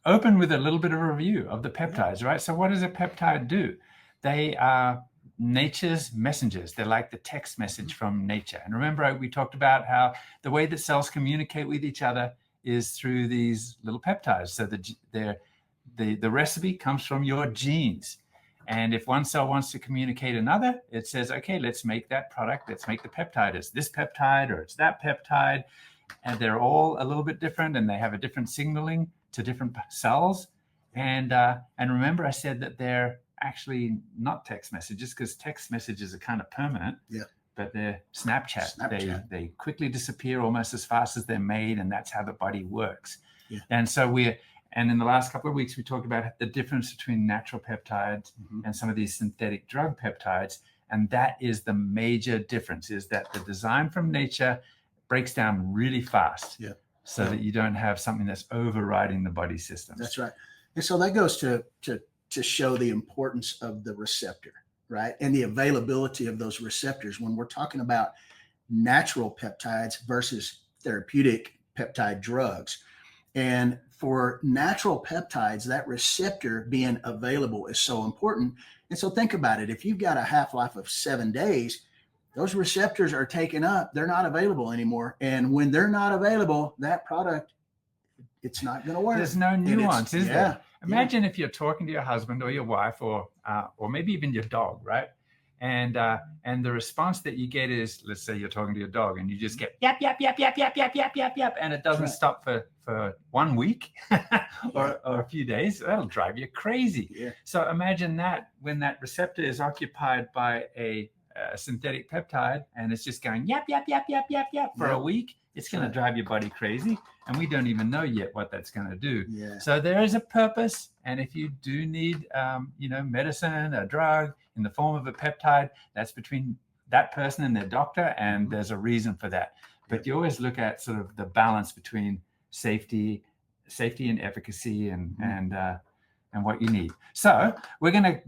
open with a little bit of a review of the peptides, right? So what does a peptide do? They are nature's messengers. They're like the text message from nature. And remember, we talked about how the way that cells communicate with each other is through these little peptides. So the recipe comes from your genes. And if one cell wants to communicate another, it says, okay, let's make that product. Let's make the peptide. It's this peptide or it's that peptide. And they're all a little bit different, and they have a different signaling to different cells. And remember, I said that they're actually not text messages, because text messages are kind of permanent. Yeah. But they're Snapchat. They quickly disappear almost as fast as they're made, and that's how the body works. Yeah. And in the last couple of weeks, we talked about the difference between natural peptides and some of these synthetic drug peptides. And that is the major difference, is that the design from nature breaks down really fast. Yeah. So that you don't have something that's overriding the body system. That's right. And so that goes to show the importance of the receptor, right? And the availability of those receptors when we're talking about natural peptides versus therapeutic peptide drugs. And for natural peptides, that receptor being available is so important. And so think about it. If you've got a half-life of 7 days, those receptors are taken up. They're not available anymore. And when they're not available, that product, it's not going to work. There's no nuance, is there? Imagine Yeah. if you're talking to your husband or your wife or maybe even your dog, right? And the response that you get is, let's say you're talking to your dog and you just get yap, yap, yap, yap, yap, yap, yap, yap, yap, and it doesn't stop for 1 week or a few days. That'll drive you crazy. Yeah. So imagine that when that receptor is occupied by a synthetic peptide and it's just going yap, yap, yap, yap, yap, yap for a week, it's going to drive your body crazy. And we don't even know yet what that's going to do. Yeah. So there is a purpose. And if you do need, medicine, a drug in the form of a peptide, that's between that person and their doctor. And there's a reason for that. But you always look at sort of the balance between safety and efficacy and what you need. So we're going to